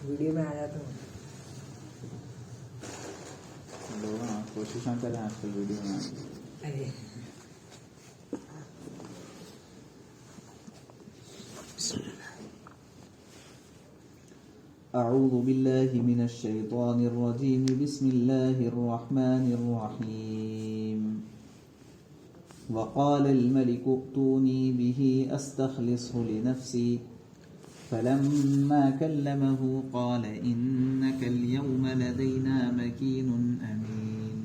Video میں آیا تو لوگ کوشش نہ کریں آج کل ویڈیو میں ارے اعوذ باللہ من الشیطان الرجیم بسم اللہ الرحمن الرحیم وقال الملك ائتوني به استخلصه لنفسي فلما كلمه قال إنك اليوم لدينا مكين أمين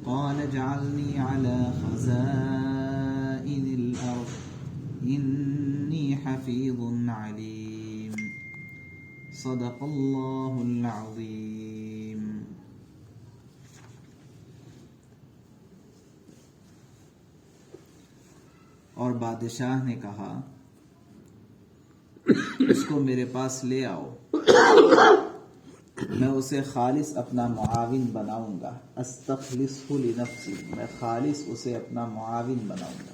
قال اجعلني على خزائن الأرض إني حفيظ عليم صدق الله العظيم. اور بادشاہ نے کہا اس کو میرے پاس لے آؤ، میں اسے خالص اپنا معاون بناؤں گا. استخلصہ لنفسی، میں خالص اسے اپنا معاون بناؤں گا.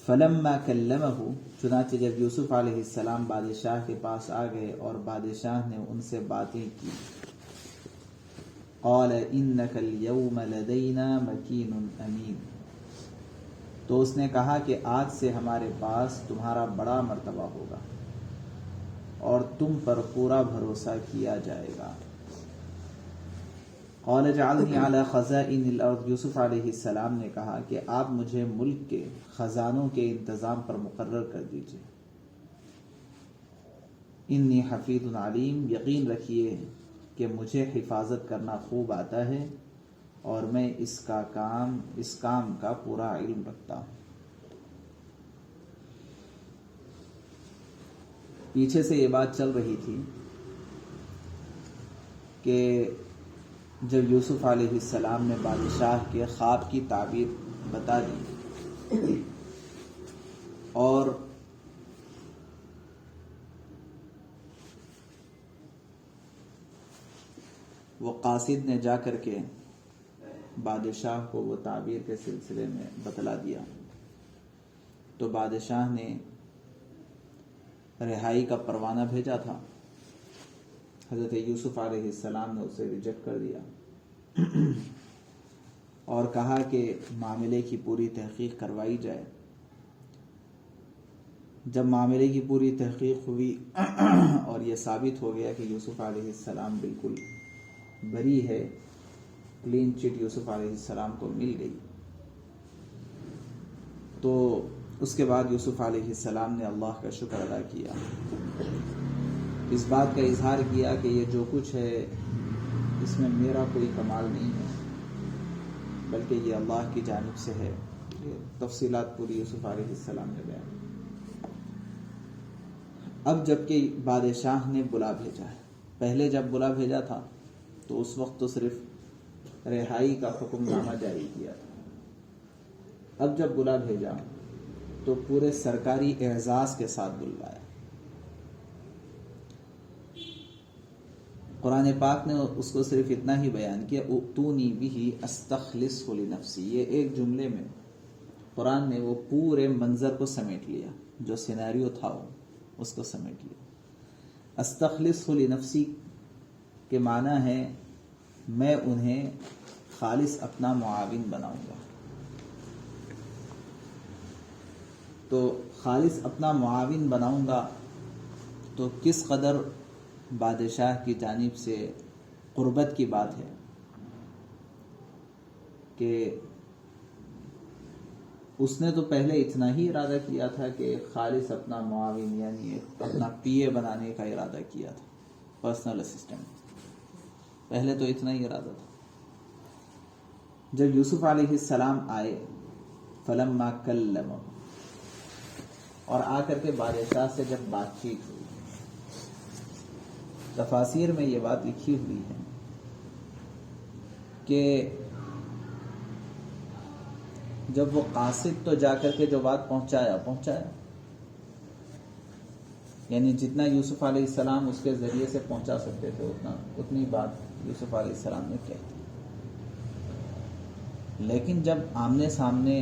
فلما کلمہ، چنانچہ جب یوسف علیہ السلام بادشاہ کے پاس آ گئے اور بادشاہ نے ان سے باتیں کی، قال انک اليوم لدینا مکین امین، تو اس نے کہا کہ آج سے ہمارے پاس تمہارا بڑا مرتبہ ہوگا اور تم پر پورا بھروسہ کیا جائے گا. قال اجعلنی علی خزائن الارض، یوسف علیہ السلام نے کہا کہ آپ مجھے ملک کے خزانوں کے انتظام پر مقرر کر دیجئے. انی حفیظ علیم، یقین رکھیے کہ مجھے حفاظت کرنا خوب آتا ہے اور میں اس کام کا پورا علم رکھتا ہوں. پیچھے سے یہ بات چل رہی تھی کہ جب یوسف علیہ السلام نے بادشاہ کے خواب کی تعبیر بتا دی اور وہ قاصد نے جا کر کے بادشاہ کو وہ تعبیر کے سلسلے میں بتلا دیا، تو بادشاہ نے رہائی کا پروانہ بھیجا تھا. حضرت یوسف علیہ السلام نے اسے ریجیکٹ کر دیا اور کہا کہ معاملے کی پوری تحقیق کروائی جائے. جب معاملے کی پوری تحقیق ہوئی اور یہ ثابت ہو گیا کہ یوسف علیہ السلام بالکل بری ہے، کلین چٹ یوسف علیہ السلام کو مل گئی، تو اس کے بعد یوسف علیہ السلام نے اللہ کا شکر ادا کیا، اس بات کا اظہار کیا کہ یہ جو کچھ ہے اس میں میرا کوئی کمال نہیں ہے بلکہ یہ اللہ کی جانب سے ہے. یہ تفصیلات پوری یوسف علیہ السلام نے بیان. اب جب کہ بادشاہ نے بلا بھیجا ہے، پہلے جب بلا بھیجا تھا تو اس وقت تو صرف رہائی کا حکم نامہ جاری کیا تھا. اب جب بلا بھیجا تو پورے سرکاری اعزاز کے ساتھ بلوایا. قرآن پاک نے اس کو صرف اتنا ہی بیان کیا، ائتونی بہ استخلصہ لنفسی. یہ ایک جملے میں قرآن نے وہ پورے منظر کو سمیٹ لیا، جو سینیریو تھا اس کو سمیٹ لیا. استخلصہ لنفسی کے معنی ہے میں انہیں خالص اپنا معاون بناؤں گا. تو خالص اپنا معاون بناؤں گا تو کس قدر بادشاہ کی جانب سے قربت کی بات ہے کہ اس نے تو پہلے اتنا ہی ارادہ کیا تھا کہ خالص اپنا معاون یعنی اپنا پی اے بنانے کا ارادہ کیا تھا، پرسنل اسسٹنٹ. پہلے تو اتنا ہی ارادہ تھا. جب یوسف علیہ السلام آئے، فلما کلمہ، اور آ کر کے بادشاہ سے جب بات چیت ہوئی، تفاسیر میں یہ بات لکھی ہوئی ہے کہ جب وہ قاصد تو جا کر کے جو بات پہنچایا یعنی جتنا یوسف علیہ السلام اس کے ذریعے سے پہنچا سکتے تھے اتنی بات یوسف علیہ السلام نے کہی. لیکن جب آمنے سامنے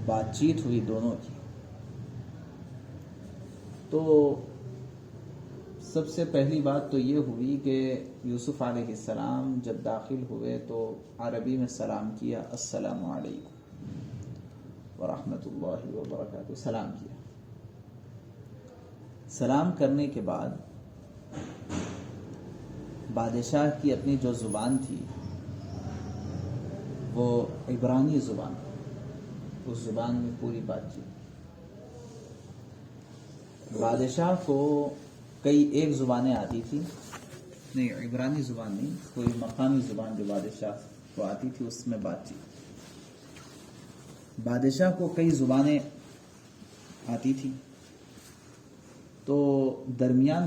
بات چیت ہوئی دونوں کی تو سب سے پہلی بات تو یہ ہوئی کہ یوسف علیہ السلام جب داخل ہوئے تو عربی میں سلام کیا، السلام علیکم ورحمۃ اللہ وبرکاتہ، سلام کیا۔ سلام کرنے کے بعد بادشاہ کی اپنی جو زبان تھی وہ عبرانی زبان، اس زبان میں پوری بات چیت۔ بادشاہ کو کئی ایک زبانیں آتی تھی، نہیں عبرانی زبان نہیں، کوئی مقامی زبان جو بادشاہ کو آتی تھی اس میں بات چیت۔ بادشاہ کو کئی زبانیں آتی تھی، تو درمیان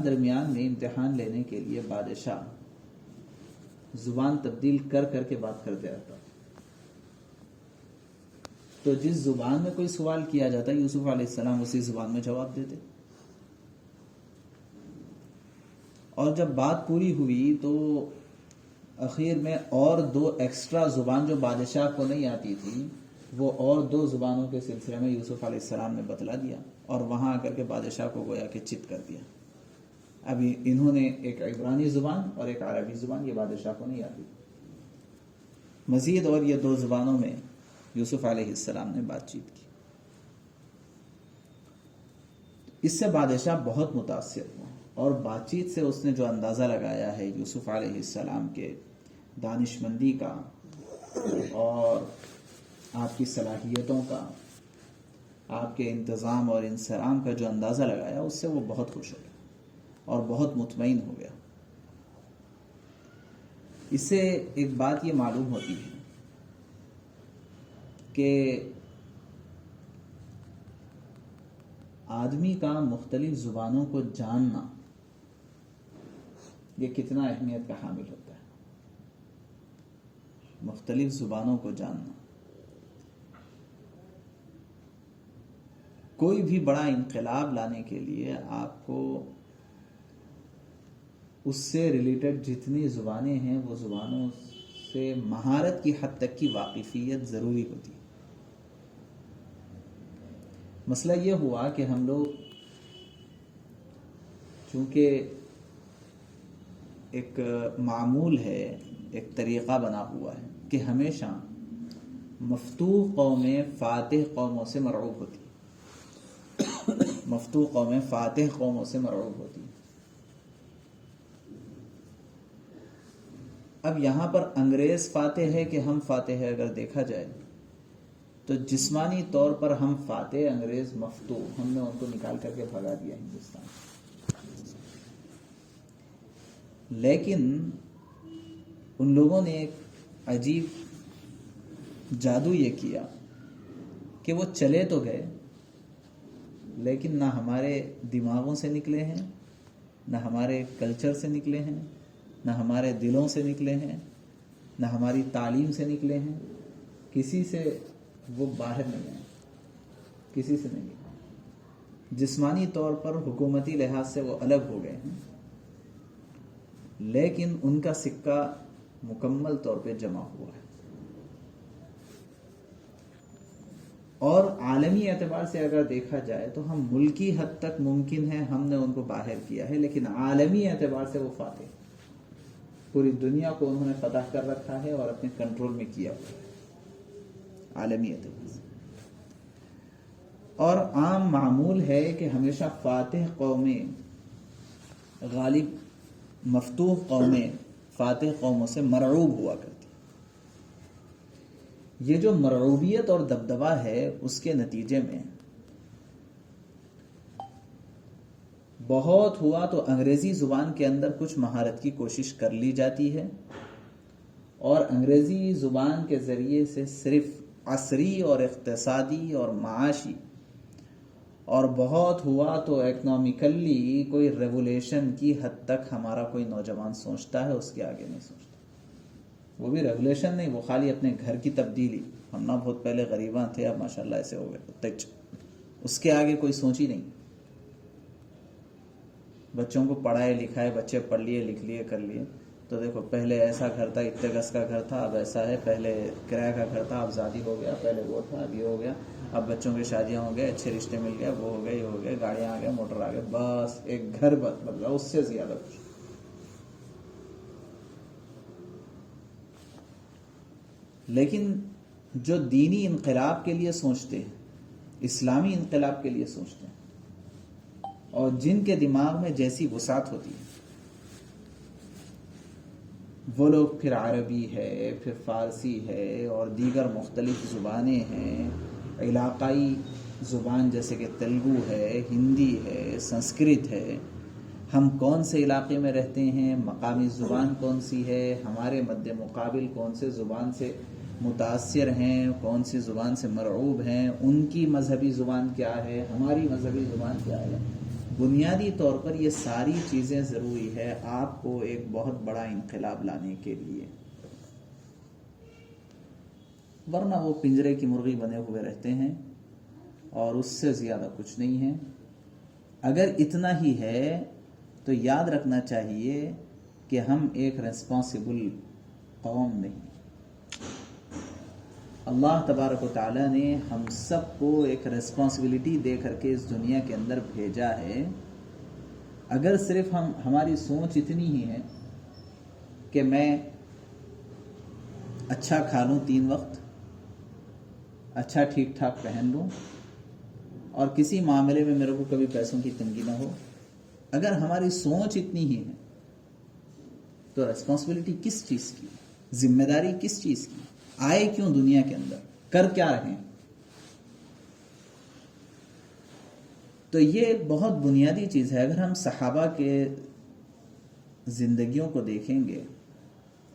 میں امتحان لینے کے لیے بادشاہ زبان تبدیل کر کر کے بات کرتے رہتا۔ تو جس زبان میں کوئی سوال کیا جاتا یوسف علیہ السلام اسی زبان میں جواب دیتے، اور جب بات پوری ہوئی تو اخیر میں اور 2 ایکسٹرا زبان جو بادشاہ کو نہیں آتی تھی وہ اور 2 زبانوں کے سلسلے میں یوسف علیہ السلام نے بتلا دیا، اور وہاں آ کر کے بادشاہ کو گویا کہ چت کر دیا۔ ابھی انہوں نے ایک عبرانی زبان اور ایک عربی زبان، یہ بادشاہ کو نہیں آتی، مزید اور یہ 2 زبانوں میں یوسف علیہ السلام نے بات چیت کی۔ اس سے بادشاہ بہت متاثر ہوا، اور بات چیت سے اس نے جو اندازہ لگایا ہے یوسف علیہ السلام کے دانشمندی کا اور آپ کی صلاحیتوں کا، آپ کے انتظام اور انصرام کا جو اندازہ لگایا، اس سے وہ بہت خوش ہو گیا اور بہت مطمئن ہو گیا۔ اس سے ایک بات یہ معلوم ہوتی ہے کہ آدمی کا مختلف زبانوں کو جاننا یہ کتنا اہمیت کا حامل ہوتا ہے۔ مختلف زبانوں کو جاننا، کوئی بھی بڑا انقلاب لانے کے لیے آپ کو اس سے ریلیٹڈ جتنی زبانیں ہیں وہ زبانوں سے مہارت کی حد تک کی واقفیت ضروری ہوتی ہے۔ مسئلہ یہ ہوا کہ ہم لوگ چونکہ ایک معمول ہے، ایک طریقہ بنا ہوا ہے کہ ہمیشہ مفتوح قومیں فاتح قوموں سے مرعوب ہوتی، مفتوح قومیں فاتح قوموں سے مرعوب ہوتی۔ اب یہاں پر انگریز فاتح ہے کہ ہم فاتح ہے، اگر دیکھا جائے تو جسمانی طور پر ہم فاتح، انگریز مفتوح، ہم نے ان کو نکال کر کے بھگا دیا ہندوستان۔ لیکن ان لوگوں نے ایک عجیب جادو یہ کیا کہ وہ چلے تو گئے لیکن نہ ہمارے دماغوں سے نکلے ہیں، نہ ہمارے کلچر سے نکلے ہیں، نہ ہمارے دلوں سے نکلے ہیں، نہ ہماری تعلیم سے نکلے ہیں، کسی سے وہ باہر نہیں آئے، کسی سے نہیں آئے۔ جسمانی طور پر حکومتی لحاظ سے وہ الگ ہو گئے ہیں، لیکن ان کا سکہ مکمل طور پہ جمع ہوا ہے۔ اور عالمی اعتبار سے اگر دیکھا جائے تو ہم ملکی حد تک ممکن ہے ہم نے ان کو باہر کیا ہے، لیکن عالمی اعتبار سے وہ فاتح، پوری دنیا کو انہوں نے فتح کر رکھا ہے اور اپنے کنٹرول میں کیا ہوا ہے عالمی اعتبار سے۔ اور عام معمول ہے کہ ہمیشہ فاتح قومیں غالب، مفتوح قومیں فاتح قوموں سے مرعوب ہوا کرتی۔ یہ جو مرعوبیت اور دبدبہ ہے اس کے نتیجے میں بہت ہوا تو انگریزی زبان کے اندر کچھ مہارت کی کوشش کر لی جاتی ہے، اور انگریزی زبان کے ذریعے سے صرف عصری اور اقتصادی اور معاشی، اور بہت ہوا تو اکنامیکلی کوئی ریولیشن کی حد تک ہمارا کوئی نوجوان سوچتا ہے، اس کے آگے نہیں سوچتا۔ وہ بھی ریولیشن نہیں، وہ خالی اپنے گھر کی تبدیلی، ہم نہ بہت پہلے غریباں تھے اب ماشاءاللہ ایسے ہو گئے، اس کے آگے کوئی سوچ ہی نہیں۔ بچوں کو پڑھائے لکھائے، بچے پڑھ لیے لکھ لیے کر لیے، تو دیکھو پہلے ایسا گھر تھا، اتنے گز کا گھر تھا، اب ایسا ہے، پہلے کرایہ کا گھر تھا اب زیادہ ہو گیا، پہلے وہ تھا اب یہ ہو گیا، اب بچوں کی شادیاں ہو گئے، اچھے رشتے مل گئے، وہ ہو گئے، یہ ہو گئے، گاڑیاں آ گئے، موٹر آ گئے، بس ایک گھر بدل گیا، اس سے زیادہ کچھ. لیکن جو دینی انقلاب کے لیے سوچتے ہیں، اسلامی انقلاب کے لیے سوچتے ہیں، اور جن کے دماغ میں جیسی وسعت ہوتی ہے، وہ لوگ پھر عربی ہے، پھر فارسی ہے، اور دیگر مختلف زبانیں ہیں، علاقائی زبان جیسے کہ تیلگو ہے، ہندی ہے، سنسکرت ہے، ہم کون سے علاقے میں رہتے ہیں، مقامی زبان کون سی ہے، ہمارے مد مقابل کون سے زبان سے متاثر ہیں، کون سی زبان سے مرعوب ہیں، ان کی مذہبی زبان کیا ہے، ہماری مذہبی زبان کیا ہے. بنیادی طور پر یہ ساری چیزیں ضروری ہے آپ کو ایک بہت بڑا انقلاب لانے کے لیے، ورنہ وہ پنجرے کی مرغی بنے ہوئے رہتے ہیں اور اس سے زیادہ کچھ نہیں ہے. اگر اتنا ہی ہے تو یاد رکھنا چاہیے کہ ہم ایک ریسپانسبل قوم نہیں. اللہ تبارک و تعالیٰ نے ہم سب کو ایک ریسپانسبلٹی دے کر کے اس دنیا کے اندر بھیجا ہے. اگر صرف ہماری سوچ اتنی ہی ہے کہ میں اچھا کھا لوں 3 وقت، اچھا ٹھیک ٹھاک پہن لوں، اور کسی معاملے میں میرے کو کبھی پیسوں کی تنگی نہ ہو، اگر ہماری سوچ اتنی ہی ہے تو ریسپانسبلٹی کس چیز کی، ذمہ داری کس چیز کی، آئے کیوں دنیا کے اندر، کر کیا رہے ہیں؟ تو یہ ایک بہت بنیادی چیز ہے. اگر ہم صحابہ کے زندگیوں کو دیکھیں گے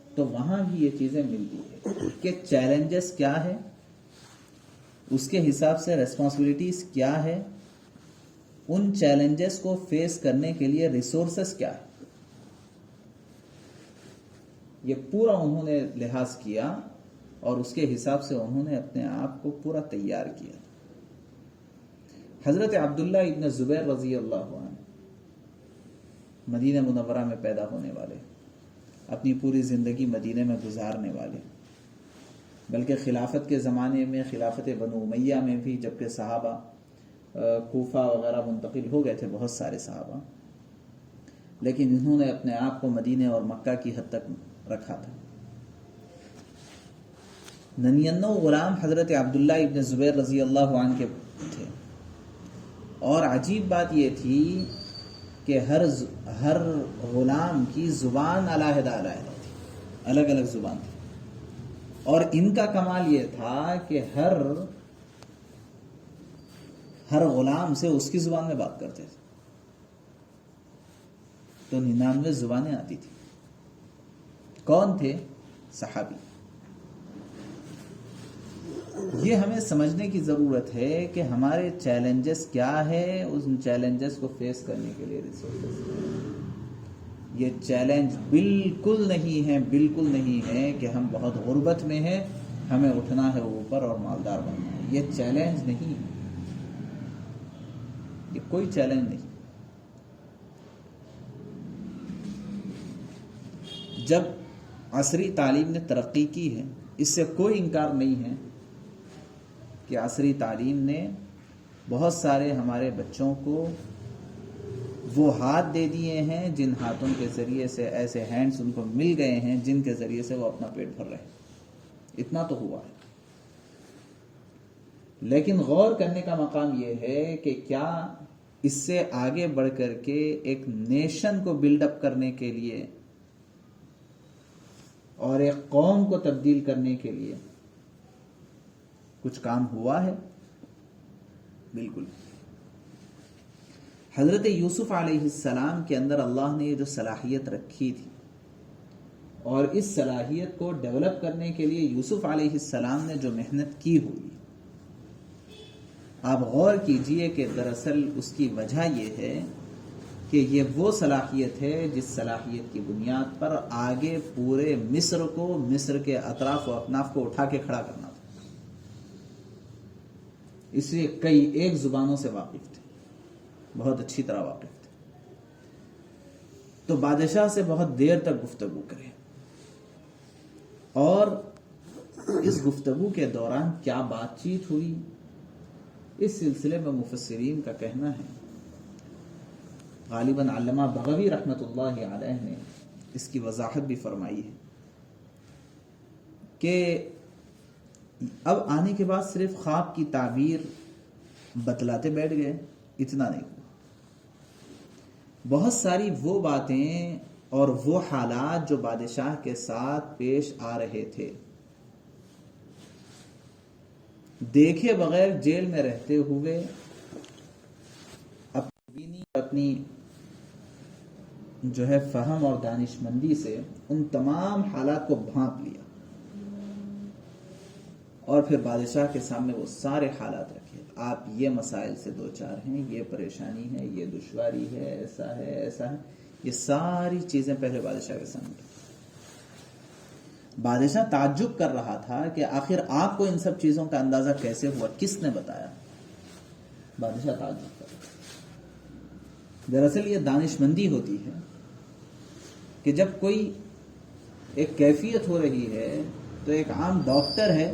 تو وہاں بھی یہ چیزیں ملتی ہیں کہ چیلنجز کیا ہے، اس کے حساب سے ریسپانسبلٹیز کیا ہے، ان چیلنجز کو فیس کرنے کے لیے ریسورسز کیا ہے، یہ پورا انہوں نے لحاظ کیا اور اس کے حساب سے انہوں نے اپنے آپ کو پورا تیار کیا. حضرت عبداللہ ابن زبیر رضی اللہ عنہ مدینہ منورہ میں پیدا ہونے والے، اپنی پوری زندگی مدینہ میں گزارنے والے، بلکہ خلافت کے زمانے میں، خلافت بنو امیہ میں بھی، جبکہ صحابہ کوفہ وغیرہ منتقل ہو گئے تھے بہت سارے صحابہ، لیکن انہوں نے اپنے آپ کو مدینہ اور مکہ کی حد تک رکھا تھا. 99 غلام حضرت عبداللہ ابن زبیر رضی اللہ عنہ کے تھے، اور عجیب بات یہ تھی کہ ہر غلام کی زبان علیحدہ علیحدہ تھی، الگ الگ زبان تھی، اور ان کا کمال یہ تھا کہ ہر غلام سے اس کی زبان میں بات کرتے تھے، تو 99 زبانیں آتی تھی. کون تھے؟ صحابی. یہ ہمیں سمجھنے کی ضرورت ہے کہ ہمارے چیلنجز کیا ہے، ان چیلنجز کو فیس کرنے کے لیے ریسورسز. یہ چیلنج بالکل نہیں ہے کہ ہم بہت غربت میں ہیں، ہمیں اٹھنا ہے اوپر اور مالدار بننا ہے. یہ چیلنج نہیں ہے، یہ کوئی چیلنج نہیں. جب عصری تعلیم نے ترقی کی ہے، اس سے کوئی انکار نہیں ہے کہ عصری تعلیم نے بہت سارے ہمارے بچوں کو وہ ہاتھ دے دیے ہیں جن ہاتھوں کے ذریعے سے، ایسے ہینڈز ان کو مل گئے ہیں جن کے ذریعے سے وہ اپنا پیٹ بھر رہے ہیں. اتنا تو ہوا ہے. لیکن غور کرنے کا مقام یہ ہے کہ کیا اس سے آگے بڑھ کر کے ایک نیشن کو بلڈ اپ کرنے کے لیے اور ایک قوم کو تبدیل کرنے کے لیے کچھ کام ہوا ہے؟ بالکل. حضرت یوسف علیہ السلام کے اندر اللہ نے جو صلاحیت رکھی تھی، اور اس صلاحیت کو ڈیولپ کرنے کے لیے یوسف علیہ السلام نے جو محنت کی ہوئی، آپ غور کیجئے کہ دراصل اس کی وجہ یہ ہے کہ یہ وہ صلاحیت ہے جس صلاحیت کی بنیاد پر آگے پورے مصر کے اطراف و اکناف کو اٹھا کے کھڑا کرنا تھا. اس لیے کئی ایک زبانوں سے واقف تھے، بہت اچھی طرح واقف تھے. تو بادشاہ سے بہت دیر تک گفتگو کرے، اور اس گفتگو کے دوران کیا بات چیت ہوئی، اس سلسلے میں مفسرین کا کہنا ہے، غالباً علامہ بغوی رحمۃ اللہ علیہ نے اس کی وضاحت بھی فرمائی ہے کہ اب آنے کے بعد صرف خواب کی تعبیر بتلاتے بیٹھ گئے، اتنا نہیں ہوا۔ بہت ساری وہ باتیں اور وہ حالات جو بادشاہ کے ساتھ پیش آ رہے تھے، دیکھے بغیر جیل میں رہتے ہوئے اپنی جو ہے فہم اور دانشمندی سے ان تمام حالات کو بھانپ لیا، اور پھر بادشاہ کے سامنے وہ سارے حالات رکھے، آپ یہ مسائل سے دوچار ہیں، یہ پریشانی ہے، یہ دشواری ہے، ایسا ہے، ایسا ہے، یہ ساری چیزیں پہلے بادشاہ کے سامنے رکھی۔ بادشاہ تعجب کر رہا تھا کہ آخر آپ کو ان سب چیزوں کا اندازہ کیسے ہوا، کس نے بتایا؟ بادشاہ تعجب کر رہا تھا۔ دراصل یہ دانشمندی ہوتی ہے کہ جب کوئی ایک کیفیت ہو رہی ہے تو ایک عام ڈاکٹر ہے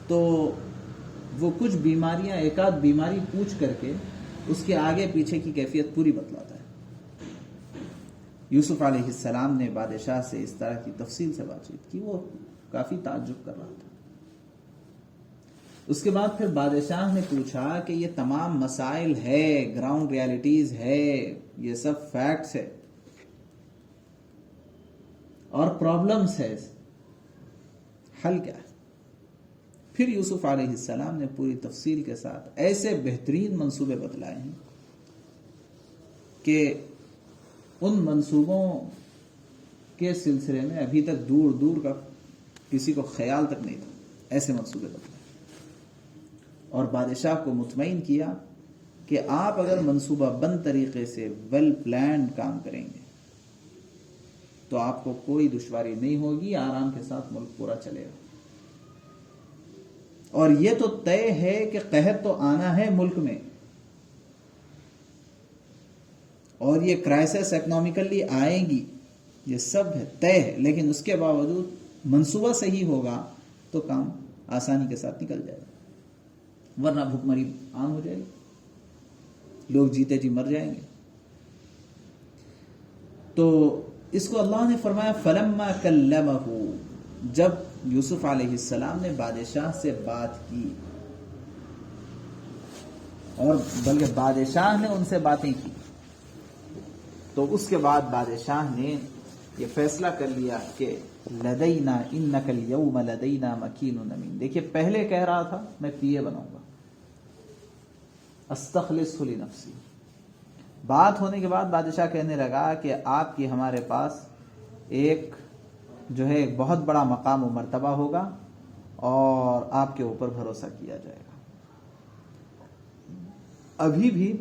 تو وہ کچھ بیماریاں، ایک آدھ بیماری پوچھ کر کے اس کے آگے پیچھے کی کیفیت پوری بتلاتا ہے۔ یوسف علیہ السلام نے بادشاہ سے اس طرح کی تفصیل سے بات چیت کی، وہ کافی تعجب کر رہا تھا۔ اس کے بعد پھر بادشاہ نے پوچھا کہ یہ تمام مسائل ہے، گراؤنڈ ریالٹیز ہے، یہ سب فیکٹس ہے اور پرابلمس ہے، حل کیا ہے؟ پھر یوسف علیہ السلام نے پوری تفصیل کے ساتھ ایسے بہترین منصوبے بتلائے ہیں کہ ان منصوبوں کے سلسلے میں ابھی تک دور دور کا کسی کو خیال تک نہیں تھا، ایسے منصوبے بتلائے، اور بادشاہ کو مطمئن کیا کہ آپ اگر منصوبہ بند طریقے سے ویل پلانڈ کام کریں گے تو آپ کو کوئی دشواری نہیں ہوگی، آرام کے ساتھ ملک پورا چلے گا۔ اور یہ تو طے ہے کہ قحط تو آنا ہے ملک میں، اور یہ کرائسس اکنامیکلی آئے گی، یہ سب ہے، طے ہے، لیکن اس کے باوجود منصوبہ صحیح ہوگا تو کام آسانی کے ساتھ نکل جائے گا، ورنہ بھوک مری عام ہو جائے گی، لوگ جیتے جی مر جائیں گے۔ تو اس کو اللہ نے فرمایا فلما کلمہ، جب یوسف علیہ السلام نے بادشاہ سے بات کی، اور بلکہ بادشاہ نے ان سے باتیں کی، تو اس کے بعد بادشاہ نے یہ فیصلہ کر لیا کہ لدینا انک الیوم لدینا مکین امین۔ دیکھیے پہلے کہہ رہا تھا میں پی اے بناؤں گا، استخلصہ لنفسی، بات ہونے کے بعد بادشاہ کہنے لگا کہ آپ کی ہمارے پاس ایک جو ہے ایک بہت بڑا مقام و مرتبہ ہوگا اور آپ کے اوپر بھروسہ کیا جائے گا۔ ابھی بھی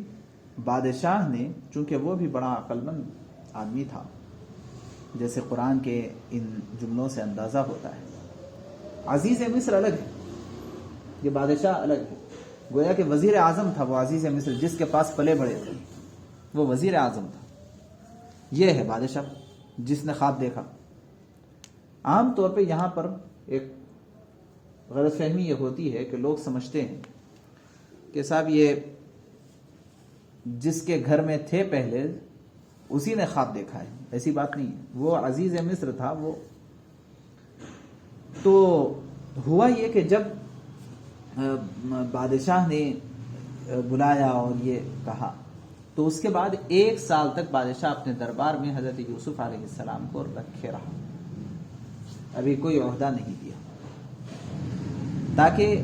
بادشاہ نے، چونکہ وہ بھی بڑا عقل مند آدمی تھا، جیسے قرآن کے ان جملوں سے اندازہ ہوتا ہے، عزیز مصر الگ ہے، یہ بادشاہ الگ ہے، گویا کہ وزیر اعظم تھا وہ عزیز مصر، جس کے پاس پلے بڑے تھے وہ وزیر اعظم تھا۔ یہ ہے بادشاہ جس نے خواب دیکھا۔ عام طور پہ یہاں پر ایک غلط فہمی یہ ہوتی ہے کہ لوگ سمجھتے ہیں کہ صاحب یہ جس کے گھر میں تھے پہلے اسی نے خواب دیکھا ہے، ایسی بات نہیں ہے، وہ عزیز مصر تھا۔ وہ تو ہوا یہ کہ جب بادشاہ نے بلایا اور یہ کہا تو اس کے بعد 1 سال تک بادشاہ اپنے دربار میں حضرت یوسف علیہ السلام کو رکھے رہا، ابھی کوئی عہدہ نہیں دیا، تاکہ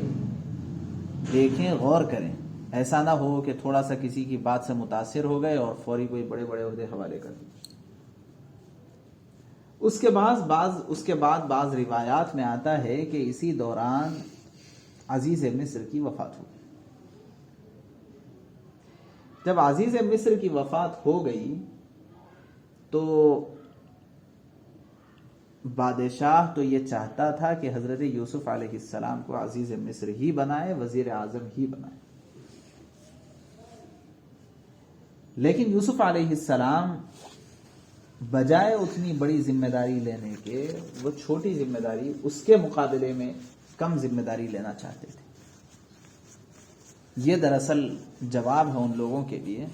دیکھیں، غور کریں، ایسا نہ ہو کہ تھوڑا سا کسی کی بات سے متاثر ہو گئے اور فوری کوئی بڑے بڑے عہدے حوالے کر دیے۔ اس کے بعد بعض روایات میں آتا ہے کہ اسی دوران عزیز مصر کی وفات ہو گئی۔ جب عزیز مصر کی وفات ہو گئی تو بادشاہ تو یہ چاہتا تھا کہ حضرت یوسف علیہ السلام کو عزیز مصر ہی بنائے، وزیر اعظم ہی بنائے، لیکن یوسف علیہ السلام بجائے اتنی بڑی ذمہ داری لینے کے، وہ چھوٹی ذمہ داری، اس کے مقابلے میں کم ذمہ داری لینا چاہتے تھے۔ یہ دراصل جواب ہے ان لوگوں کے لیے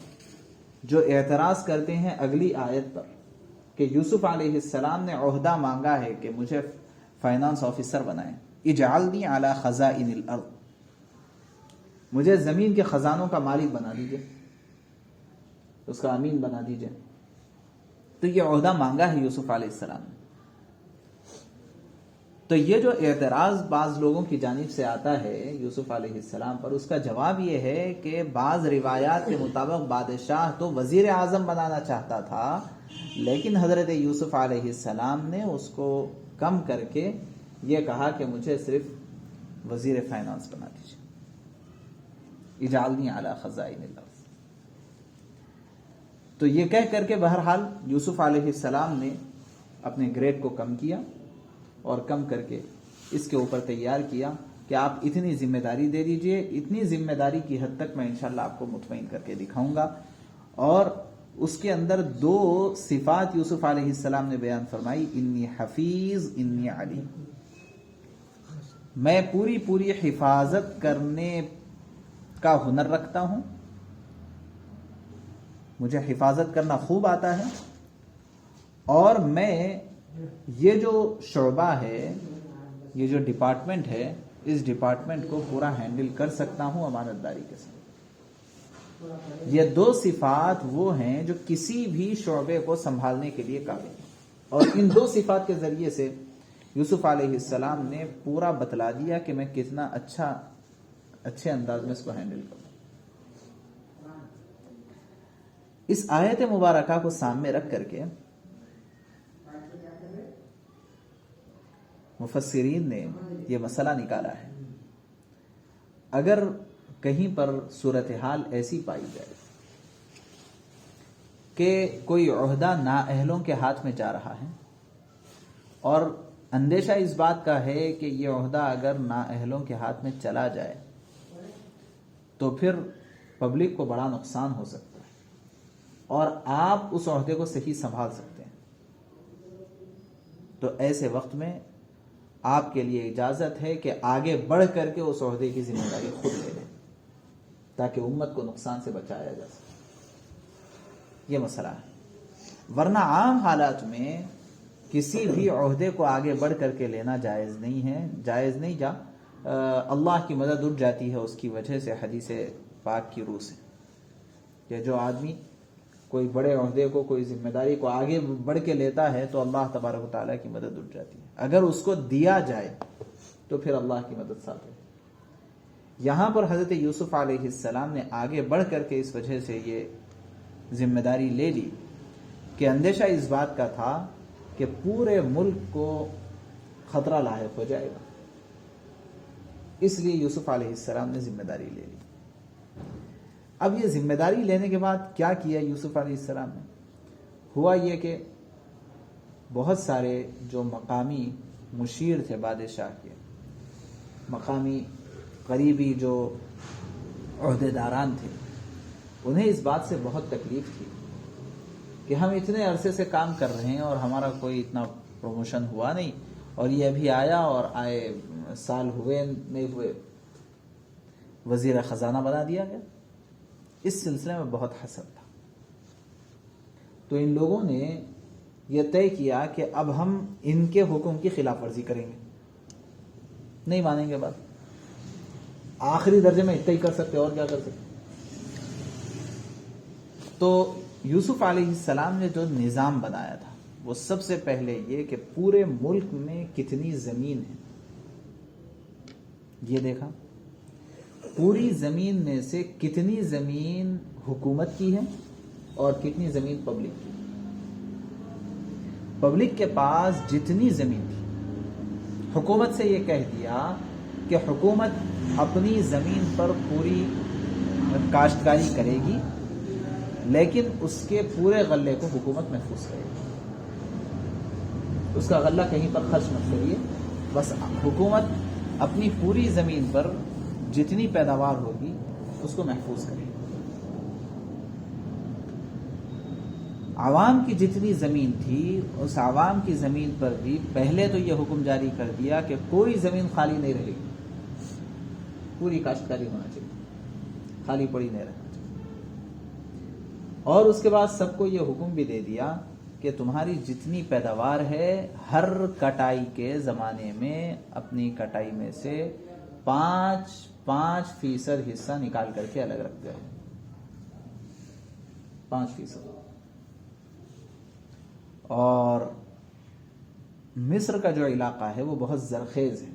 جو اعتراض کرتے ہیں اگلی آیت پر کہ یوسف علیہ السلام نے عہدہ مانگا ہے کہ مجھے فائنانس آفیسر بنائیں، اجعلنی علی خزائن الارض، مجھے زمین کے خزانوں کا مالک بنا دیجئے، اس کا امین بنا دیجئے۔ تو یہ عہدہ مانگا ہے یوسف علیہ السلام نے۔ تو یہ جو اعتراض بعض لوگوں کی جانب سے آتا ہے یوسف علیہ السلام پر، اس کا جواب یہ ہے کہ بعض روایات کے مطابق بادشاہ تو وزیر اعظم بنانا چاہتا تھا، لیکن حضرت یوسف علیہ السلام نے اس کو کم کر کے یہ کہا کہ مجھے صرف وزیر فائنانس بنا دیجیے، اجعلنی علی خزائن الارض۔ تو یہ کہہ کر کے بہرحال یوسف علیہ السلام نے اپنے گریڈ کو کم کیا اور کم کر کے اس کے اوپر تیار کیا کہ آپ اتنی ذمہ داری دے دیجئے، اتنی ذمہ داری کی حد تک میں انشاءاللہ آپ کو مطمئن کر کے دکھاؤں گا۔ اور اس کے اندر 2 صفات یوسف علیہ السلام نے بیان فرمائی، انی حفیظ انی علیم، میں پوری حفاظت کرنے کا ہنر رکھتا ہوں، مجھے حفاظت کرنا خوب آتا ہے، اور میں یہ جو شعبہ ہے، یہ جو ڈپارٹمنٹ ہے، اس ڈپارٹمنٹ کو پورا ہینڈل کر سکتا ہوں امانت داری کے ساتھ۔ یہ 2 صفات وہ ہیں جو کسی بھی شعبے کو سنبھالنے کے لیے کافی ہیں، اور ان 2 صفات کے ذریعے سے یوسف علیہ السلام نے پورا بتلا دیا کہ میں کتنا اچھے انداز میں اس کو ہینڈل کروں۔ اس آیت مبارکہ کو سامنے رکھ کر کے مفسرین نے یہ مسئلہ نکالا ہے، اگر کہیں پر صورتحال ایسی پائی جائے کہ کوئی عہدہ نااہلوں کے ہاتھ میں جا رہا ہے، اور اندیشہ اس بات کا ہے کہ یہ عہدہ اگر نااہلوں کے ہاتھ میں چلا جائے تو پھر پبلک کو بڑا نقصان ہو سکتا ہے، اور آپ اس عہدے کو صحیح سنبھال سکتے ہیں، تو ایسے وقت میں آپ کے لیے اجازت ہے کہ آگے بڑھ کر کے اس عہدے کی ذمہ داری خود لے لیں تاکہ امت کو نقصان سے بچایا جا سکے۔ یہ مسئلہ ہے، ورنہ عام حالات میں کسی بھی عہدے کو آگے بڑھ کر کے لینا جائز نہیں جا اللہ کی مدد اٹھ جاتی ہے اس کی وجہ سے، حدیث پاک کی روح سے، کہ جو آدمی کوئی بڑے عہدے کو، کوئی ذمہ داری کو آگے بڑھ کے لیتا ہے تو اللہ تبارک و تعالیٰ کی مدد اٹھ جاتی ہے، اگر اس کو دیا جائے تو پھر اللہ کی مدد ساتھ ہے۔ یہاں پر حضرت یوسف علیہ السلام نے آگے بڑھ کر کے اس وجہ سے یہ ذمہ داری لے لی کہ اندیشہ اس بات کا تھا کہ پورے ملک کو خطرہ لاحق ہو جائے گا، اس لیے یوسف علیہ السلام نے ذمہ داری لے لی۔ اب یہ ذمہ داری لینے کے بعد کیا کیا یوسف علیہ السلام نے؟ ہوا یہ کہ بہت سارے جو مقامی مشیر تھے بادشاہ کے، مقامی قریبی جو عہدے داران تھے، انہیں اس بات سے بہت تکلیف تھی کہ ہم اتنے عرصے سے کام کر رہے ہیں اور ہمارا کوئی اتنا پروموشن ہوا نہیں، اور یہ ابھی آیا اور آئے سال ہوئے نہیں ہوئے وزیر خزانہ بنا دیا گیا۔ اس سلسلے میں بہت حسد تھا، تو ان لوگوں نے یہ طے کیا کہ اب ہم ان کے حکم کی خلاف ورزی کریں گے، نہیں مانیں گے بات، آخری درجے میں اتنا ہی کر سکتے اور کیا کر سکتے۔ تو یوسف علیہ السلام نے جو نظام بنایا تھا وہ سب سے پہلے یہ کہ پورے ملک میں کتنی زمین ہے یہ دیکھا، پوری زمین میں سے کتنی زمین حکومت کی ہے اور کتنی زمین پبلک کی۔ پبلک کے پاس جتنی زمین تھی، حکومت سے یہ کہہ دیا کہ حکومت اپنی زمین پر پوری کاشتکاری کرے گی، لیکن اس کے پورے غلے کو حکومت محفوظ کرے گی، اس کا غلہ کہیں پر خرچ مت کریے، بس حکومت اپنی پوری زمین پر جتنی پیداوار ہوگی اس کو محفوظ کرے گی۔ عوام کی جتنی زمین تھی اس عوام کی زمین پر بھی پہلے تو یہ حکم جاری کر دیا کہ کوئی زمین خالی نہیں رہے گی، پوری کاشتکاری ہونا چاہیے۔ خالی پڑی نہیں رہنا چاہیے. اور اس کے بعد سب کو یہ حکم بھی دے دیا کہ تمہاری جتنی پیداوار ہے ہر کٹائی کے زمانے میں اپنی کٹائی میں سے 5% حصہ نکال کر کے الگ رکھتے ہو. 5%. اور مصر کا جو علاقہ ہے وہ بہت زرخیز ہے.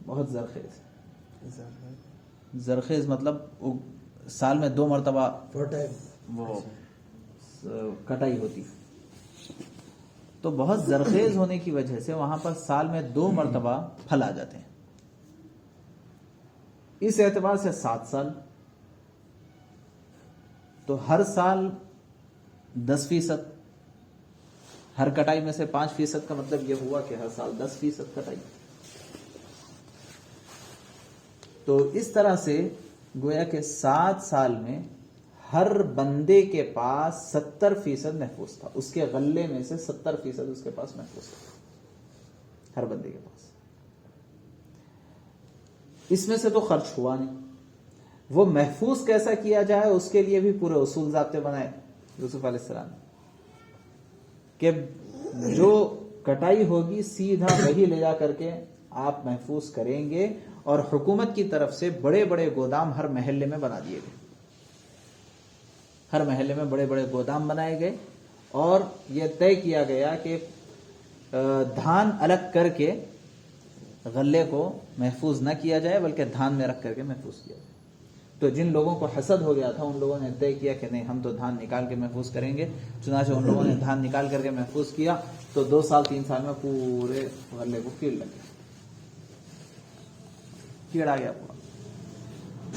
بہت زرخیز ہے. زرخیز مطلب سال میں 2 مرتبہ وہ کٹائی ہوتی. تو بہت زرخیز ہونے کی وجہ سے وہاں پر سال میں 2 مرتبہ پھل آ جاتے ہیں. اس اعتبار سے 7 سال تو ہر سال 10%. ہر کٹائی میں سے 5% کا مطلب یہ ہوا کہ ہر سال 10% کٹائی. تو اس طرح سے گویا کہ 7 سال میں ہر بندے کے پاس 70% محفوظ تھا. اس کے غلے میں سے 70% اس کے پاس محفوظ تھا. ہر بندے کے پاس. اس میں سے تو خرچ ہوا نہیں. وہ محفوظ کیسا کیا جائے اس کے لیے بھی پورے اصول ضابطے بنائے یوسف علیہ السلام نے کہ جو کٹائی ہوگی سیدھا وہی لے جا کر کے آپ محفوظ کریں گے. اور حکومت کی طرف سے بڑے بڑے گودام ہر محلے میں بنا دیے گئے. ہر محلے میں بڑے بڑے گودام بنائے گئے اور یہ طے کیا گیا کہ دھان الگ کر کے غلے کو محفوظ نہ کیا جائے بلکہ دھان میں رکھ کر کے محفوظ کیا جائے. تو جن لوگوں کو حسد ہو گیا تھا ان لوگوں نے طے کیا کہ نہیں ہم تو دھان نکال کے محفوظ کریں گے. چنانچہ ان لوگوں نے دھان نکال کر کے محفوظ کیا تو 2 سال 3 سال میں پورے غلے کو کیڑ لگ گیا. کیڑ آ گیا پورا.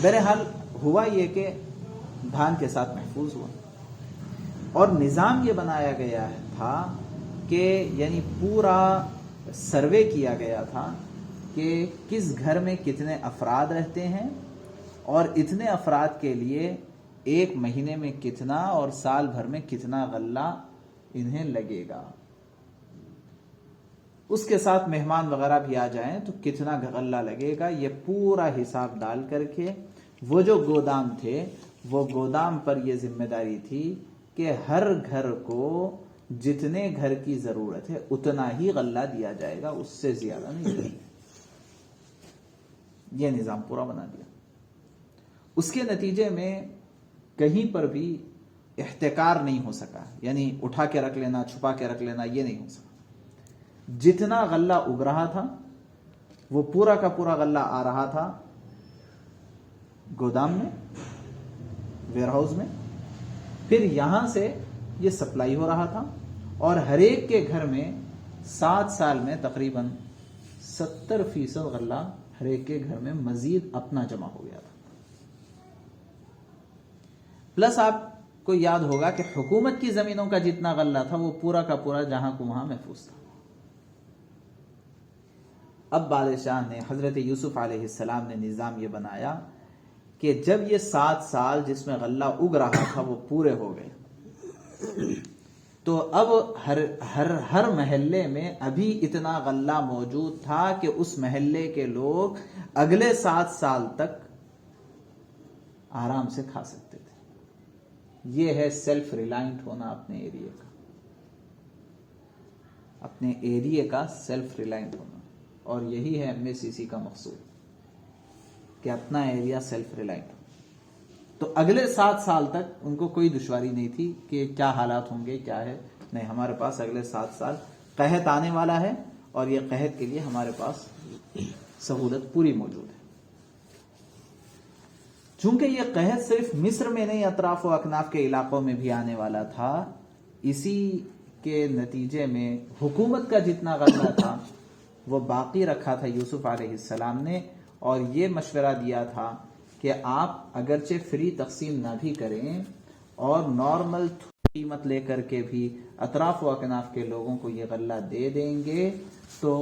بہرحال ہوا یہ کہ دھان کے ساتھ محفوظ ہوا. اور نظام یہ بنایا گیا تھا کہ یعنی پورا سروے کیا گیا تھا کہ کس گھر میں کتنے افراد رہتے ہیں اور اتنے افراد کے لیے 1 مہینے میں کتنا اور سال بھر میں کتنا غلہ انہیں لگے گا. اس کے ساتھ مہمان وغیرہ بھی آ جائیں تو کتنا غلہ لگے گا. یہ پورا حساب ڈال کر کے وہ جو گودام تھے وہ گودام پر یہ ذمہ داری تھی کہ ہر گھر کو جتنے گھر کی ضرورت ہے اتنا ہی غلہ دیا جائے گا, اس سے زیادہ نہیں دیا. یہ نظام پورا بنا دیا. اس کے نتیجے میں کہیں پر بھی احتکار نہیں ہو سکا. یعنی اٹھا کے رکھ لینا, چھپا کے رکھ لینا, یہ نہیں ہو سکا. جتنا غلہ اگ رہا تھا وہ پورا کا پورا غلہ آ رہا تھا گودام میں, ویئر ہاؤس میں. پھر یہاں سے یہ سپلائی ہو رہا تھا اور ہر ایک کے گھر میں 7 سال میں تقریباً 70% غلہ ہر ایک کے گھر میں مزید اپنا جمع ہو گیا تھا. پلس آپ کو یاد ہوگا کہ حکومت کی زمینوں کا جتنا غلہ تھا وہ پورا کا پورا جہاں کو وہاں محفوظ تھا. اب بادشاہ نے, حضرت یوسف علیہ السلام نے نظام یہ بنایا کہ جب یہ 7 سال جس میں غلہ اگ رہا تھا وہ پورے ہو گئے تو اب ہر محلے میں ابھی اتنا غلہ موجود تھا کہ اس محلے کے لوگ اگلے 7 سال تک آرام سے کھا سکتے تھے. یہ ہے سیلف ریلائنٹ ہونا اپنے ایریے کا. اپنے ایریے کا سیلف ریلائنٹ ہونا. اور یہی ہے MACC کا مقصود کہ اپنا ایریا سیلف ریلائنٹ ہو. تو اگلے 7 سال تک ان کو کوئی دشواری نہیں تھی کہ کیا حالات ہوں گے, کیا ہے. نہیں, ہمارے پاس اگلے 7 سال قحط آنے والا ہے اور یہ قحط کے لیے ہمارے پاس سہولت پوری موجود ہے. چونکہ یہ قحط صرف مصر میں نہیں اطراف و اکناف کے علاقوں میں بھی آنے والا تھا, اسی کے نتیجے میں حکومت کا جتنا غلہ تھا وہ باقی رکھا تھا یوسف علیہ السلام نے. اور یہ مشورہ دیا تھا کہ آپ اگرچہ فری تقسیم نہ بھی کریں اور نارمل قیمت لے کر کے بھی اطراف و اکناف کے لوگوں کو یہ غلہ دے دیں گے تو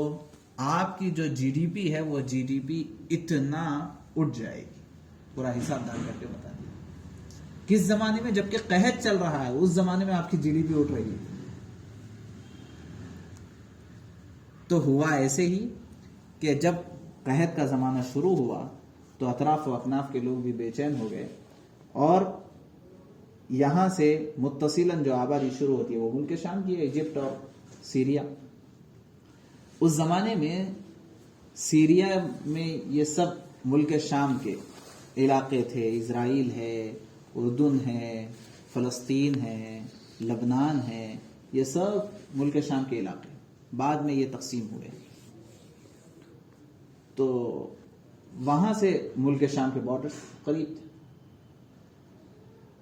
آپ کی جو GDP ہے وہ GDP اتنا اٹھ جائے گی. پورا حساب ڈال کر کے بتا دیا. کس زمانے میں؟ جبکہ قحط چل رہا ہے, اس زمانے میں آپ کی GDP اٹھ رہی ہے. تو ہوا ایسے ہی کہ جب قحط کا زمانہ شروع ہوا تو اطراف و اکناف کے لوگ بھی بے چین ہو گئے، اور یہاں سے متصلاً جو آبادی شروع ہوتی ہے وہ ملک شام کی ہے، ایجپٹ اور سیریا۔ اس زمانے میں سیریا میں یہ سب ملک شام کے علاقے تھے، اسرائیل ہے، اردن ہے، فلسطین ہے، لبنان ہے، یہ سب ملک شام کے علاقے، بعد میں یہ تقسیم ہوئے۔ تو وہاں سے ملک شام کے بارڈر قریب تھے،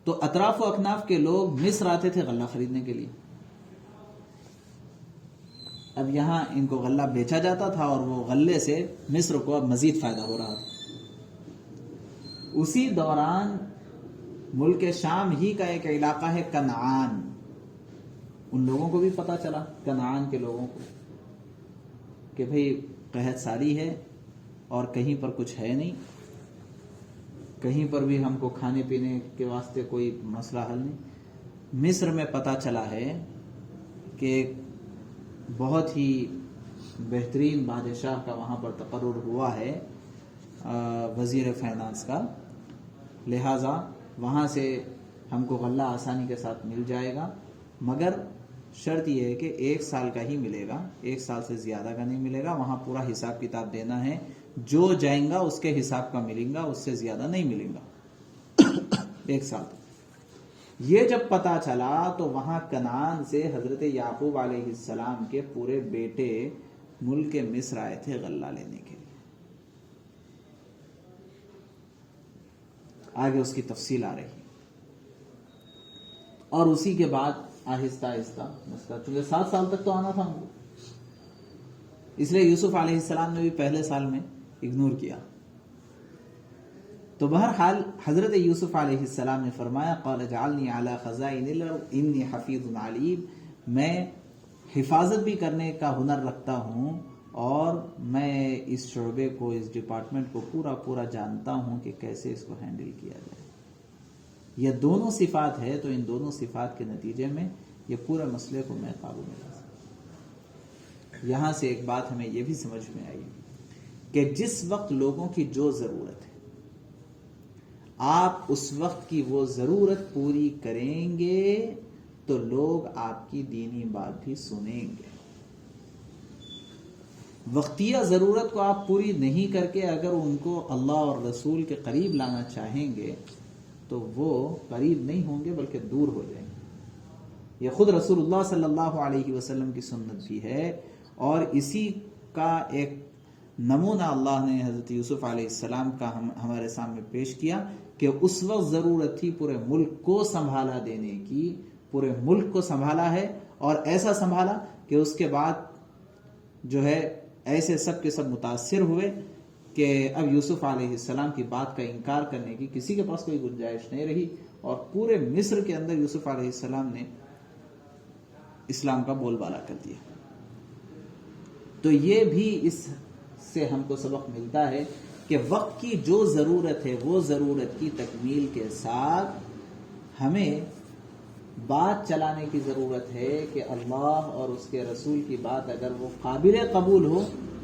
تو اطراف و اکناف کے لوگ مصر آتے تھے غلہ خریدنے کے لیے۔ اب یہاں ان کو غلہ بیچا جاتا تھا، اور وہ غلے سے مصر کو اب مزید فائدہ ہو رہا تھا۔ اسی دوران ملک شام ہی کا ایک علاقہ ہے کنعان، ان لوگوں کو بھی پتا چلا، کنعان کے لوگوں کو، کہ بھئی قحط ساری ہے اور کہیں پر کچھ ہے نہیں، کہیں پر بھی ہم کو کھانے پینے کے واسطے کوئی مسئلہ حل نہیں۔ مصر میں پتا چلا ہے کہ بہت ہی بہترین بادشاہ کا وہاں پر تقرر ہوا ہے، وزیر فائنانس کا، لہٰذا وہاں سے ہم کو غلہ آسانی کے ساتھ مل جائے گا، مگر شرط یہ ہے کہ 1 سال کا ہی ملے گا، 1 سال سے زیادہ کا نہیں ملے گا، وہاں پورا حساب کتاب دینا ہے، جو جائیں گا اس کے حساب کا ملیں گا، اس سے زیادہ نہیں ملیں گا 1 سال تک۔ یہ جب پتا چلا تو وہاں کنعان سے حضرت یعقوب علیہ السلام کے پورے بیٹے ملک مصر آئے تھے غلہ لینے کے لیے۔ آگے اس کی تفصیل آ رہی، اور اسی کے بعد آہستہ آہستہ مسئلہ، چونکہ 7 سال تک تو آنا تھا ہم کو، اس لیے یوسف علیہ السلام نے بھی پہلے سال میں اگنور کیا۔ تو بہرحال حضرت یوسف علیہ السلام نے فرمایا قال اجعلنی علی خزائن الارض انی حفیظ علیم، میں حفاظت بھی کرنے کا ہنر رکھتا ہوں، اور میں اس شعبے کو، اس ڈپارٹمنٹ کو پورا جانتا ہوں کہ کیسے اس کو ہینڈل کیا جائے۔ یہ دونوں صفات ہے، تو ان دونوں صفات کے نتیجے میں یہ پورے مسئلے کو میں قابو میں لا سکتا۔ یہاں سے ایک بات ہمیں یہ بھی سمجھ میں آئی کہ جس وقت لوگوں کی جو ضرورت ہے، آپ اس وقت کی وہ ضرورت پوری کریں گے تو لوگ آپ کی دینی بات بھی سنیں گے۔ وقتیہ ضرورت کو آپ پوری نہیں کر کے اگر ان کو اللہ اور رسول کے قریب لانا چاہیں گے تو وہ قریب نہیں ہوں گے بلکہ دور ہو جائیں گے۔ یہ خود رسول اللہ صلی اللہ علیہ وسلم کی سنت بھی ہے، اور اسی کا ایک نمونہ اللہ نے حضرت یوسف علیہ السلام کا ہمارے سامنے پیش کیا کہ اس وقت ضرورت تھی پورے ملک کو سنبھالا دینے کی، پورے ملک کو سنبھالا ہے، اور ایسا سنبھالا کہ اس کے بعد جو ہے ایسے سب کے سب متاثر ہوئے کہ اب یوسف علیہ السلام کی بات کا انکار کرنے کی کسی کے پاس کوئی گنجائش نہیں رہی، اور پورے مصر کے اندر یوسف علیہ السلام نے اسلام کا بول بالا کر دیا۔ تو یہ بھی اس سے ہم کو سبق ملتا ہے کہ وقت کی جو ضرورت ہے وہ ضرورت کی تکمیل کے ساتھ ہمیں بات چلانے کی ضرورت ہے کہ اللہ اور اس کے رسول کی بات اگر وہ قابل قبول ہو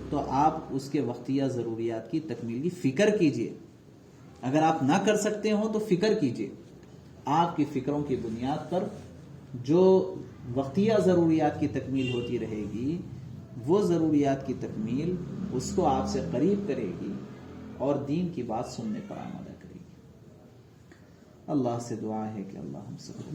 تو آپ اس کے وقتیہ ضروریات کی تکمیل کی فکر کیجئے، اگر آپ نہ کر سکتے ہوں تو فکر کیجئے، آپ کی فکروں کی بنیاد پر جو وقتیہ ضروریات کی تکمیل ہوتی رہے گی وہ ضروریات کی تکمیل اس کو آپ سے قریب کرے گی اور دین کی بات سننے پر آمادہ کرے گی۔ اللہ سے دعا ہے کہ اللہ ہم سب کو